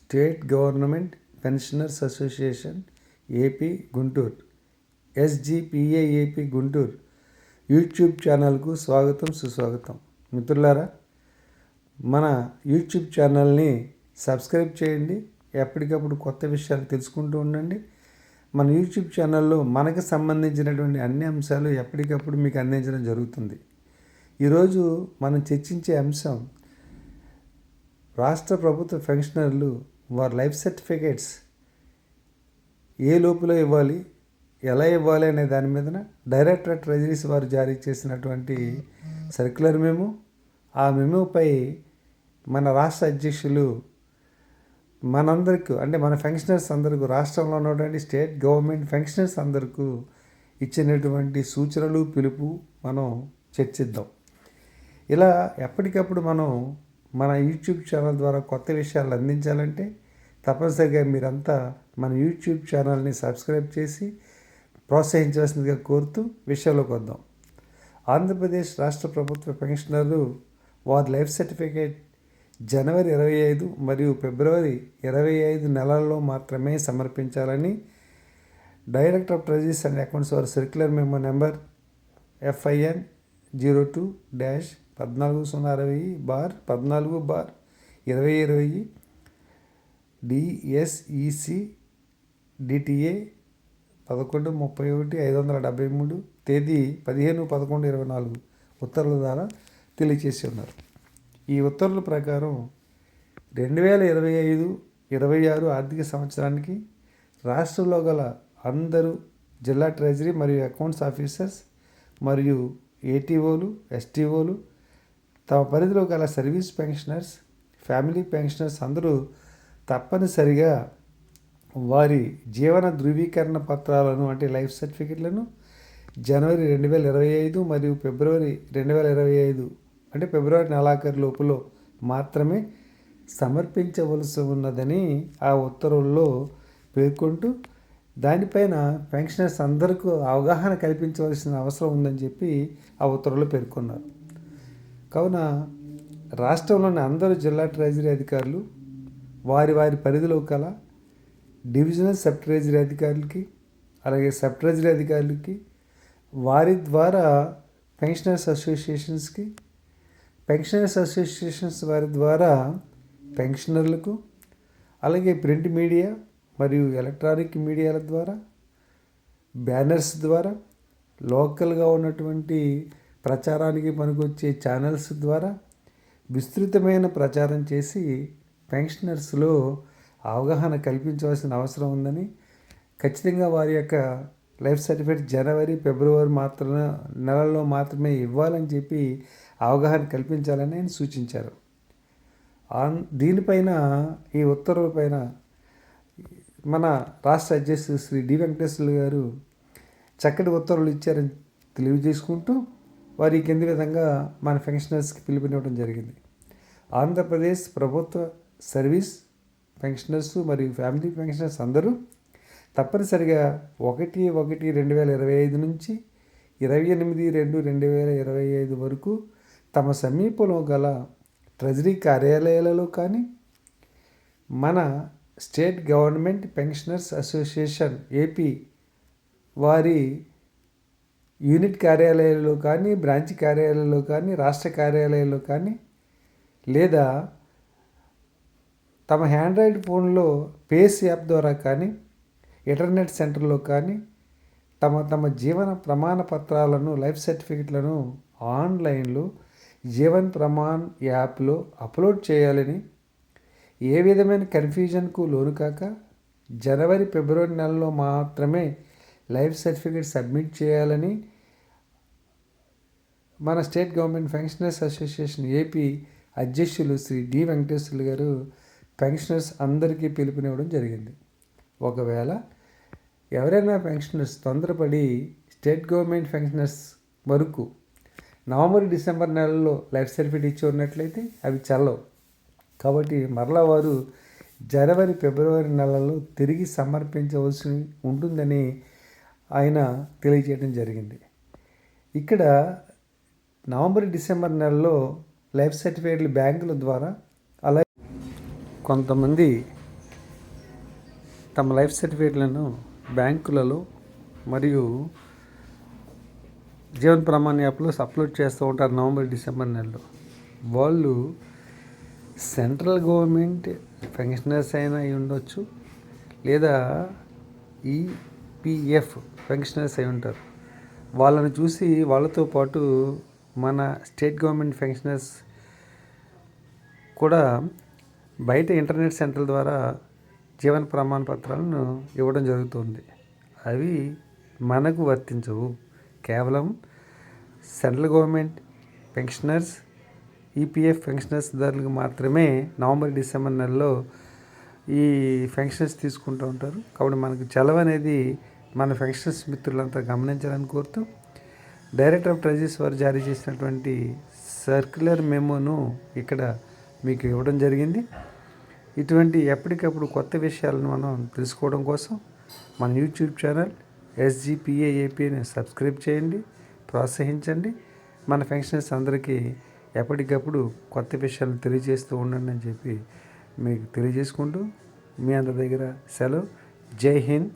State government pensioners association AP Guntur SGPA Guntur YouTube ఛానల్కు స్వాగతం సుస్వాగతం. మిత్రులారా, మన యూట్యూబ్ ఛానల్ని సబ్స్క్రైబ్ చేయండి. ఎప్పటికప్పుడు కొత్త విషయాలు తెలుసుకుంటూ ఉండండి. మన యూట్యూబ్ ఛానల్లో మనకు సంబంధించినటువంటి అన్ని అంశాలు ఎప్పటికప్పుడు మీకు అందించడం జరుగుతుంది. ఈరోజు మనం చర్చించే అంశం రాష్ట్ర ప్రభుత్వ పెన్షనర్లు వారి లైఫ్ సర్టిఫికేట్స్ ఏ లోపల ఇవ్వాలి, ఎలా ఇవ్వాలి అనే దాని మీదన డైరెక్టర్ ట్రెజరీస్ వారు జారీ చేసినటువంటి సర్క్యులర్ మెమో, ఆ మెమోపై మన రాష్ట్ర అధ్యక్షులు మనందరికీ అంటే మన పెన్షనర్స్ అందరికీ, రాష్ట్రంలో ఉన్నటువంటి స్టేట్ గవర్నమెంట్ పెన్షనర్స్ అందరికీ ఇచ్చినటువంటి సూచనలు, పిలుపు మనం చర్చిద్దాం. ఇలా ఎప్పటికప్పుడు మనం మన యూట్యూబ్ ఛానల్ ద్వారా కొత్త విషయాలు అందించాలంటే తప్పనిసరిగా మీరంతా మన యూట్యూబ్ ఛానల్ని సబ్స్క్రైబ్ చేసి ప్రోత్సహించవలసిందిగా కోరుతూ విషయంలోకి వద్దాం. ఆంధ్రప్రదేశ్ రాష్ట్ర ప్రభుత్వ పెన్షనర్లు వారి లైఫ్ సర్టిఫికేట్ జనవరి 25 మరియు ఫిబ్రవరి 25 నెలల్లో మాత్రమే సమర్పించాలని director of treasuries and accounts వారి circular memo number FIN 02-14/14/2020 DSEC DTA 11/31/573 తేదీ 15/11/24 ఉత్తర్వుల ద్వారా తెలియచేసి ఉన్నారు. ఈ ఉత్తర్వుల ప్రకారం 2025-26 ఆర్థిక సంవత్సరానికి రాష్ట్రంలో గల అందరూ జిల్లా ట్రెజరీ మరియు అకౌంట్స్ ఆఫీసర్స్ మరియు ATOలు, STOలు, తమ పరిధిలో గల సర్వీస్ పెన్షనర్స్, ఫ్యామిలీ పెన్షనర్స్ అందరూ తప్పనిసరిగా వారి జీవన ధృవీకరణ పత్రాలను అంటే లైఫ్ సర్టిఫికెట్లను జనవరి 2025 మరియు ఫిబ్రవరి 2025 అంటే ఫిబ్రవరి నెలాఖరు లోపల మాత్రమే సమర్పించవలసి ఉన్నదని ఆ ఉత్తర్వుల్లో పేర్కొంటూ దానిపైన పెన్షనర్స్ అందరికీ అవగాహన కల్పించవలసిన అవసరం ఉందని చెప్పి ఆ ఉత్తర్వులు పేర్కొన్నారు. కావున రాష్ట్రంలోని అందరూ జిల్లా ట్రెజరీ అధికారులు వారి పరిధిలో కల డివిజనల్ సబ్ ట్రెజరీ అధికారులకి, అలాగే సబ్ ట్రెజరీ అధికారులకి, వారి ద్వారా పెన్షనర్స్ అసోసియేషన్స్ వారి ద్వారా పెన్షనర్లకు, అలాగే ప్రింట్ మీడియా మరియు ఎలక్ట్రానిక్ మీడియాల ద్వారా, బ్యానర్స్ ద్వారా, లోకల్గా ఉన్నటువంటి ప్రచారానికి పనికొచ్చే ఛానల్స్ ద్వారా విస్తృతమైన ప్రచారం చేసి పెన్షనర్స్లో అవగాహన కల్పించవలసిన అవసరం ఉందని, ఖచ్చితంగా వారి యొక్క లైఫ్ సర్టిఫికేట్ జనవరి, ఫిబ్రవరి నెలల్లో మాత్రమే ఇవ్వాలని చెప్పి అవగాహన కల్పించాలని ఆయన సూచించారు. దీనిపైన ఈ ఉత్తర్వులపైన మన రాష్ట్ర అధ్యక్షులు శ్రీ డి వెంకటేశ్వర్లు గారు చక్కటి ఉత్తర్వులు ఇచ్చారని తెలియజేసుకుంటూ వారి కింది విధంగా మన పెన్షనర్స్కి పిలుపునివ్వడం జరిగింది. ఆంధ్రప్రదేశ్ ప్రభుత్వ సర్వీస్ పెన్షనర్స్ మరియు ఫ్యామిలీ పెన్షనర్స్ అందరూ తప్పనిసరిగా 1/1/2025 నుంచి 28/2/2025 వరకు తమ సమీపంలో గల ట్రెజరీ కార్యాలయాలలో కానీ, మన state government pensioners association AP వారి యూనిట్ కార్యాలయాలలో కానీ, బ్రాంచ్ కార్యాలయాలలో కానీ, రాష్ట్ర కార్యాలయాల్లో కానీ, లేదా తమ హ్యాండ్రాయిడ్ ఫోన్లో పేస్ యాప్ ద్వారా కానీ, ఇంటర్నెట్ సెంటర్లో కానీ తమ జీవన ప్రమాణ పత్రాలను, లైఫ్ సర్టిఫికెట్లను ఆన్లైన్లో జీవన్ ప్రమాణ్ యాప్లో అప్లోడ్ చేయాలని, ఏ విధమైన కన్ఫ్యూజన్కు లోను కాక జనవరి, ఫిబ్రవరి నెలలో మాత్రమే లైఫ్ సర్టిఫికేట్ సబ్మిట్ చేయాలని మన state government pensioners association AP అధ్యక్షులు శ్రీ డి వెంకటేశ్వర్లు గారు పెన్షనర్స్ అందరికీ పిలుపునివ్వడం జరిగింది. ఒకవేళ ఎవరైనా పెన్షనర్స్ తొందరపడి స్టేట్ గవర్నమెంట్ పెన్షనర్స్ వరకు నవంబర్, డిసెంబర్ నెలల్లో లైఫ్ సర్టిఫికేట్ ఇచ్చి ఉన్నట్లయితే అవి చెల్లవు. కాబట్టి మరలా వారు జనవరి, ఫిబ్రవరి నెలల్లో తిరిగి సమర్పించవలసి ఉంటుందని ఆయన తెలియజేయడం జరిగింది. ఇక్కడ నవంబర్, డిసెంబర్ నెలలో లైఫ్ సర్టిఫికేట్లు బ్యాంకుల ద్వారా, అలాగే కొంతమంది తమ లైఫ్ సర్టిఫికేట్లను బ్యాంకులలో మరియు జీవన్ ప్రమాణ్ యాప్లో అప్లోడ్ చేస్తూ ఉంటారు నవంబర్ డిసెంబర్ నెలలో. వాళ్ళు సెంట్రల్ గవర్నమెంట్ పెన్షనర్స్ అయినా అయి ఉండొచ్చు, లేదా ఈపీఎఫ్ పెన్షనర్స్ అయి ఉంటారు. వాళ్ళని చూసి వాళ్ళతో పాటు మన స్టేట్ గవర్నమెంట్ పెన్షనర్స్ కూడా బయట ఇంటర్నెట్ సెంటర్ ద్వారా జీవన ప్రమాణ పత్రాలను ఇవ్వడం జరుగుతుంది. అవి మనకు వర్తించవు. కేవలం central government pensioners, EPF pensioners దారులకు మాత్రమే నవంబర్ డిసెంబర్ నెలలో ఈ పెన్షన్స్ తీసుకుంటూ ఉంటారు. కాబట్టి మనకు చలవ అనేది మన పెన్షనర్స్ మిత్రులంతా గమనించాలని కోరుతూ, డైరెక్టర్ ఆఫ్ ట్రెజరీస్ వారు జారీ చేసినటువంటి సర్క్యులర్ మెమోను ఇక్కడ మీకు ఇవ్వడం జరిగింది. ఇటువంటి ఎప్పటికప్పుడు కొత్త విషయాలను మనం తెలుసుకోవడం కోసం మన యూట్యూబ్ ఛానల్ SGPAAPని సబ్స్క్రైబ్ చేయండి, ప్రోత్సహించండి. మన పెన్షనర్స్ అందరికీ ఎప్పటికప్పుడు కొత్త విషయాలను తెలియజేస్తూ ఉండండి అని చెప్పి మీకు తెలియజేసుకుంటూ మీ అందరి దగ్గర సెలవు. జై హింద్.